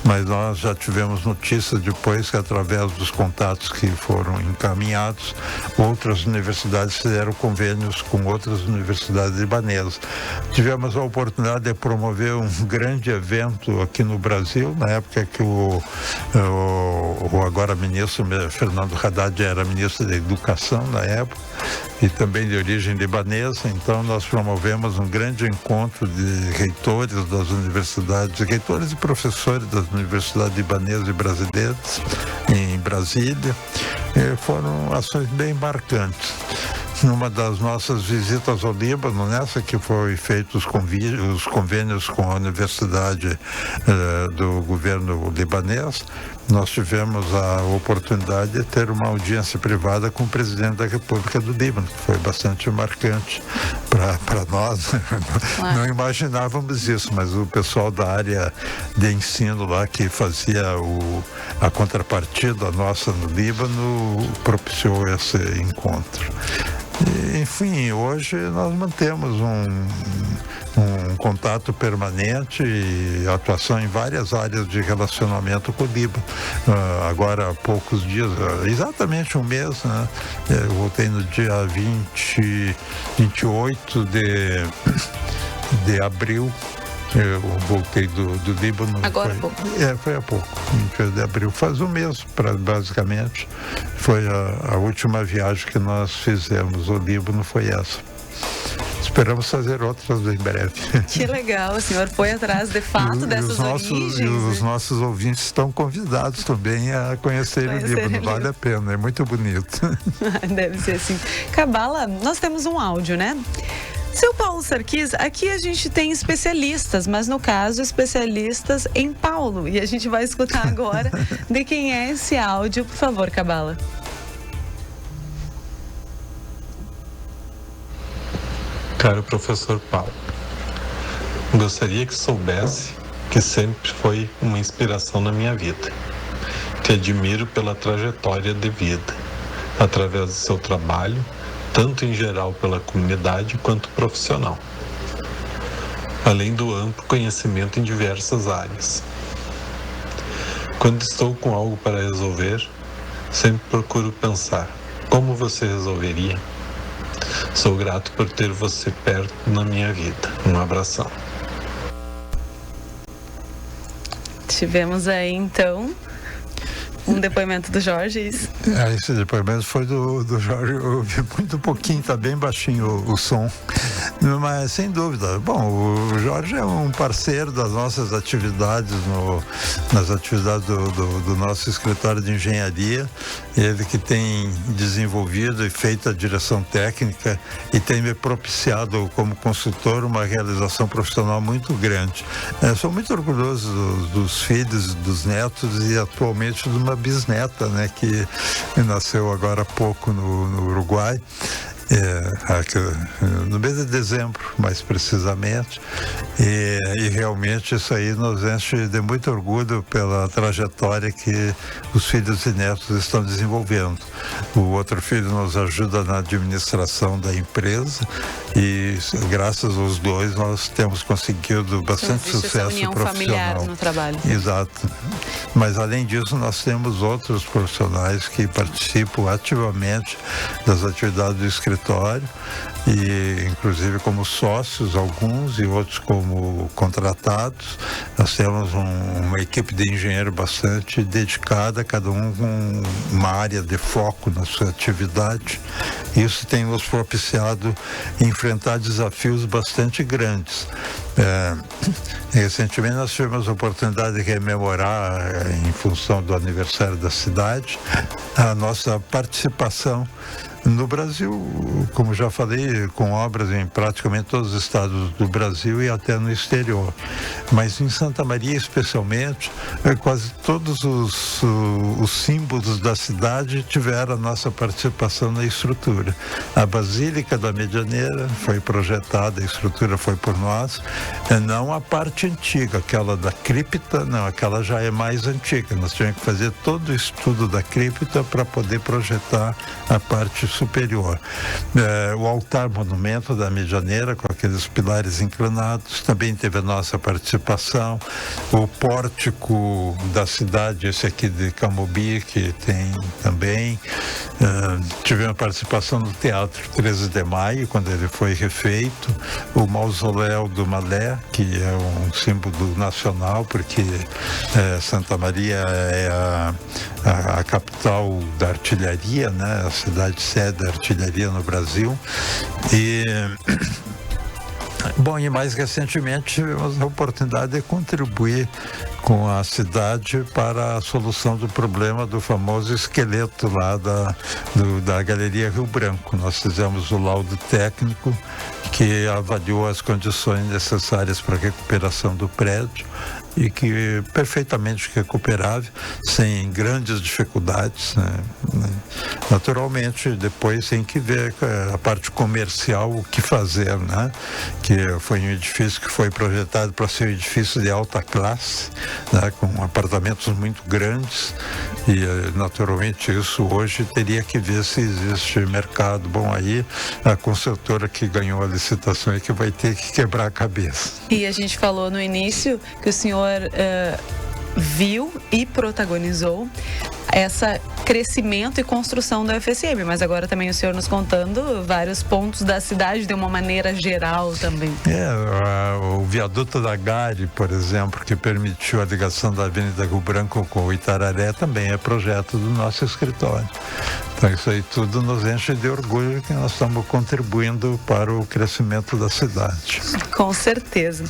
B: mas nós já tivemos notícias depois que, através dos contatos que foram encaminhados, outras universidades fizeram convênios com outras universidades libanesas. Tivemos a oportunidade de promover um grande evento aqui no Brasil, na época que o agora ministro Fernando Haddad era ministro da Educação na época, e também de origem libanesa. Então nós promovemos um grande encontro de reitores das universidades, reitores e professores das universidades libanesas e brasileiras em Brasília. E foram ações bem marcantes. Numa das nossas visitas ao Líbano, nessa que foi feitos os convênios com a Universidade do governo libanês, nós tivemos a oportunidade de ter uma audiência privada com o presidente da República do Líbano, que foi bastante marcante para nós. Claro. Não imaginávamos isso, mas o pessoal da área de ensino lá, que fazia a contrapartida nossa no Líbano, propiciou esse encontro. Enfim, hoje nós mantemos um contato permanente e atuação em várias áreas de relacionamento com o Líbano. Agora há poucos dias, exatamente um mês, né? Eu voltei no dia 28 de abril. Eu voltei do Líbano.
A: Agora há pouco.
B: Foi há pouco, 28 de abril. Faz um mês, basicamente. Foi a última viagem que nós fizemos ao Líbano, foi essa. Esperamos fazer outras em breve.
A: Que legal, o senhor foi atrás de fato dessas origens.
B: E os nossos ouvintes estão convidados também a conhecer o Líbano, vale a pena, é muito bonito.
A: Deve ser assim. Cabala, nós temos um áudio, né? Seu Paulo Sarquis, aqui a gente tem especialistas, mas no caso especialistas em Paulo. E a gente vai escutar agora de quem é esse áudio. Por favor, Cabala.
L: Caro professor Paulo, gostaria que soubesse que sempre foi uma inspiração na minha vida. Te admiro pela trajetória de vida, através do seu trabalho, tanto em geral pela comunidade quanto profissional, além do amplo conhecimento em diversas áreas. Quando estou com algo para resolver, sempre procuro pensar como você resolveria. Sou grato por ter você perto na minha vida. Um abração.
A: Tivemos aí então um depoimento do Jorge, isso?
B: Esse depoimento foi do Jorge, eu ouvi muito pouquinho, tá bem baixinho o som, mas sem dúvida. Bom, o Jorge é um parceiro das nossas atividades, nas atividades do nosso escritório de engenharia, ele que tem desenvolvido e feito a direção técnica e tem me propiciado como consultor uma realização profissional muito grande. Sou muito orgulhoso dos filhos, dos netos e atualmente de uma bisneta, né, que nasceu agora há pouco no Uruguai. No mês de dezembro, mais precisamente, e realmente isso aí nos enche de muito orgulho pela trajetória que os filhos e netos estão desenvolvendo. O outro filho nos ajuda na administração da empresa e graças aos dois nós temos conseguido bastante sucesso
A: união
B: profissional.
A: Familiar no trabalho.
B: Exato. Mas além disso nós temos outros profissionais que participam ativamente das atividades do escritório e inclusive como sócios alguns e outros como contratados. Nós temos uma equipe de engenheiro bastante dedicada, cada um com uma área de foco na sua atividade. Isso tem nos propiciado enfrentar desafios bastante grandes. Recentemente nós tivemos a oportunidade de rememorar, em função do aniversário da cidade, a nossa participação no Brasil, como já falei, com obras em praticamente todos os estados do Brasil e até no exterior. Mas em Santa Maria, especialmente, quase todos os símbolos da cidade tiveram a nossa participação na estrutura. A Basílica da Medianeira foi projetada, a estrutura foi por nós, não a parte antiga, aquela da cripta, não, aquela já é mais antiga. Nós tivemos que fazer todo o estudo da cripta para poder projetar a parte superior. O altar monumento da Medianeira, com aqueles pilares inclinados, também teve a nossa participação. O pórtico da cidade, esse aqui de Camobi, que tem também. Tivemos a participação do Teatro 13 de Maio, quando ele foi refeito. O mausoléu do Malé, que é um símbolo nacional, porque Santa Maria é a capital da artilharia, né? A cidade sede da artilharia no Brasil. Bom, e mais recentemente tivemos a oportunidade de contribuir com a cidade para a solução do problema do famoso esqueleto lá da Galeria Rio Branco. Nós fizemos o laudo técnico que avaliou as condições necessárias para a recuperação do prédio e que perfeitamente recuperável, sem grandes dificuldades, né? Naturalmente, depois tem que ver a parte comercial, o que fazer, né? Que foi um edifício que foi projetado para ser um edifício de alta classe, né, com apartamentos muito grandes, e naturalmente isso hoje teria que ver se existe mercado. Bom, aí a construtora que ganhou a licitação é que vai ter que quebrar a cabeça.
A: E a gente falou no início que o senhor viu e protagonizou esse crescimento e construção do FSM, mas agora também o senhor nos contando vários pontos da cidade de uma maneira geral também.
B: O viaduto da Gare, por exemplo, que permitiu a ligação da Avenida Rio Branco com o Itararé, também é projeto do nosso escritório. Então isso aí tudo nos enche de orgulho que nós estamos contribuindo para o crescimento da cidade.
A: Com certeza.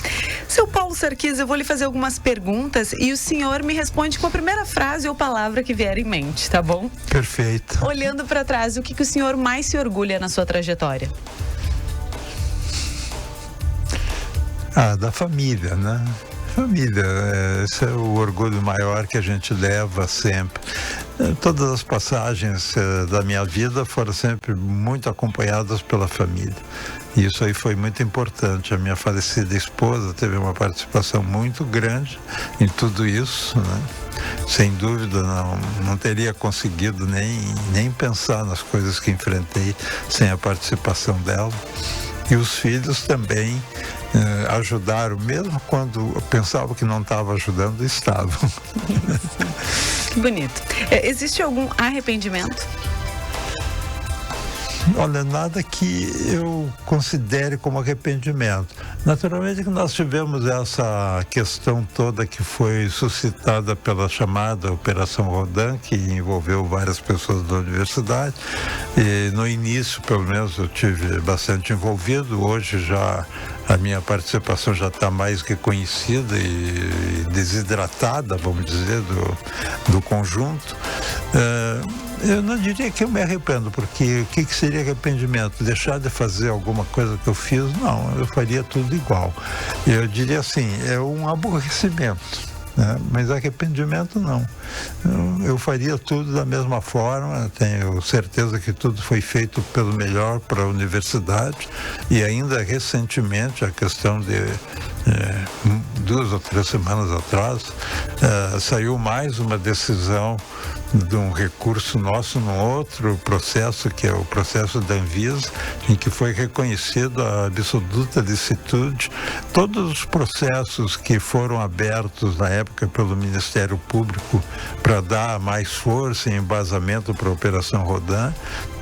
A: Seu Paulo Sarquis, eu vou lhe fazer algumas perguntas e o senhor me responde com a primeira frase ou palavra que vier em mente, tá bom?
B: Perfeito.
A: Olhando para trás, o que o senhor mais se orgulha na sua trajetória?
B: Da família, né? Família, esse é o orgulho maior que a gente leva sempre. Todas as passagens da minha vida foram sempre muito acompanhadas pela família. E isso aí foi muito importante. A minha falecida esposa teve uma participação muito grande em tudo isso, né? Sem dúvida, não teria conseguido nem pensar nas coisas que enfrentei sem a participação dela. E os filhos também ajudaram, mesmo quando eu pensava que não estava ajudando, estavam.
A: Que bonito. Existe algum arrependimento?
B: Olha, nada que eu considere como arrependimento. Naturalmente que nós tivemos essa questão toda que foi suscitada pela chamada Operação Rodan, que envolveu várias pessoas da universidade. E no início, pelo menos, eu tive bastante envolvido. Hoje já a minha participação já está mais que conhecida e desidratada, vamos dizer, do conjunto. Eu não diria que eu me arrependo, porque o que seria arrependimento? Deixar de fazer alguma coisa que eu fiz? Não, eu faria tudo igual. Eu diria assim, é um aborrecimento, né? Mas arrependimento não. Eu faria tudo da mesma forma, tenho certeza que tudo foi feito pelo melhor para a universidade, e ainda recentemente, a questão de 2 ou 3 semanas atrás, saiu mais uma decisão de um recurso nosso num outro processo, que é o processo da Anvisa, em que foi reconhecido a absoluta licitude. Todos os processos que foram abertos na época pelo Ministério Público para dar mais força e embasamento para a Operação Rodan,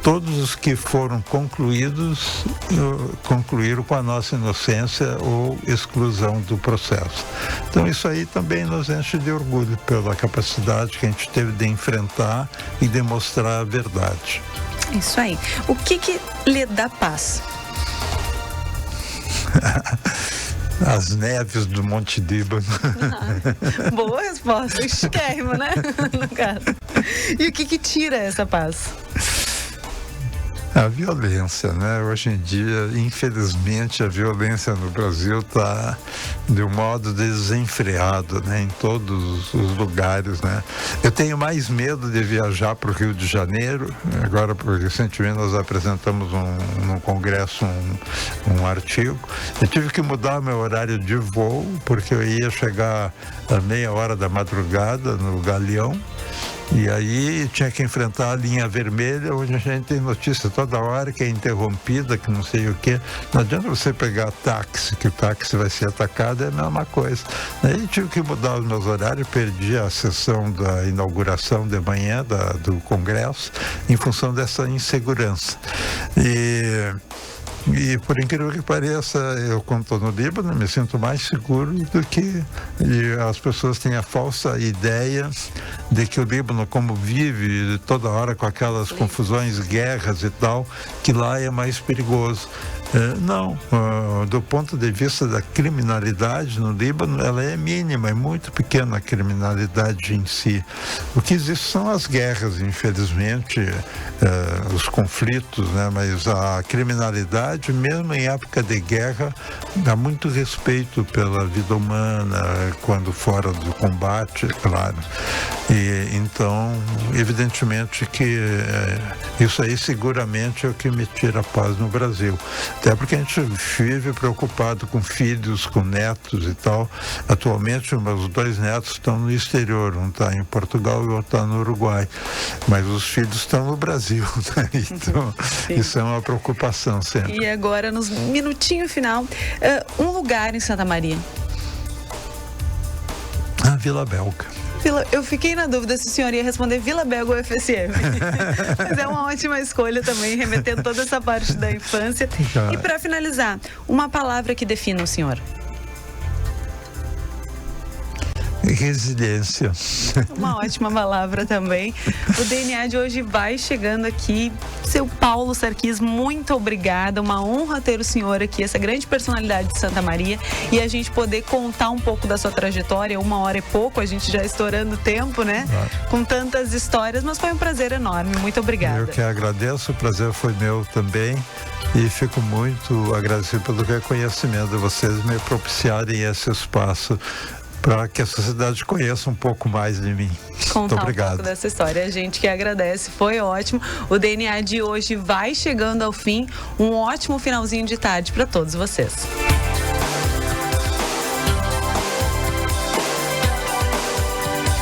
B: todos os que foram concluídos, concluíram com a nossa inocência ou exclusão do processo. Então isso aí também nos enche de orgulho pela capacidade que a gente teve de enfrentar e demonstrar a verdade.
A: Isso aí. O que lhe dá paz?
B: As neves do Monte Líbano.
A: Boa resposta, chiquérrimo, né? No caso. E o que tira essa paz?
B: A violência, né? Hoje em dia, infelizmente, a violência no Brasil está de um modo desenfreado, né? Em todos os lugares, né? Eu tenho mais medo de viajar para o Rio de Janeiro. Agora, porque recentemente nós apresentamos num congresso um artigo. Eu tive que mudar meu horário de voo, porque eu ia chegar à meia hora da madrugada no Galeão. E aí tinha que enfrentar a linha vermelha, onde a gente tem notícia toda hora que é interrompida, que não sei o quê. Não adianta você pegar táxi, que o táxi vai ser atacado, é a mesma coisa. Aí tive que mudar os meus horários, perdi a sessão da inauguração de manhã do Congresso, em função dessa insegurança. E por incrível que pareça, eu quando estou no Líbano me sinto mais seguro do que as pessoas têm a falsa ideia de que o Líbano, como vive toda hora com aquelas confusões, guerras e tal, que lá é mais perigoso. Não, do ponto de vista da criminalidade no Líbano, ela é mínima, é muito pequena a criminalidade em si. O que existe são as guerras, infelizmente, os conflitos, né? Mas a criminalidade, mesmo em época de guerra, dá muito respeito pela vida humana, quando fora do combate, é claro. E então, evidentemente que isso aí seguramente é o que me tira a paz no Brasil. Até porque a gente vive preocupado com filhos, com netos e tal. Atualmente, meus 2 netos estão no exterior, um está em Portugal e o outro está no Uruguai. Mas os filhos estão no Brasil, né? Então, isso é uma preocupação sempre.
A: E agora, nos minutinho final, um lugar em Santa Maria.
B: A Vila Belga.
A: Eu fiquei na dúvida se o senhor ia responder Vila Belga ou FSM. Mas é uma ótima escolha também, remetendo toda essa parte da infância. E para finalizar, uma palavra que defina o senhor.
B: Resiliência.
A: Uma ótima palavra também. O DNA de hoje vai chegando aqui. Seu Paulo Sarquis, muito obrigada. Uma honra ter o senhor aqui, essa grande personalidade de Santa Maria, e a gente poder contar um pouco da sua trajetória. 1 hora e pouco, a gente já estourando o tempo, né? Com tantas histórias, mas foi um prazer enorme. Muito obrigada.
B: Eu que agradeço, o prazer foi meu também. E fico muito agradecido pelo reconhecimento de vocês me propiciarem esse espaço para que a sociedade conheça um pouco mais de mim.
A: Contar
B: muito obrigado.
A: Um pouco dessa história. A gente que agradece, foi ótimo. O DNA de hoje vai chegando ao fim. Um ótimo finalzinho de tarde para todos vocês.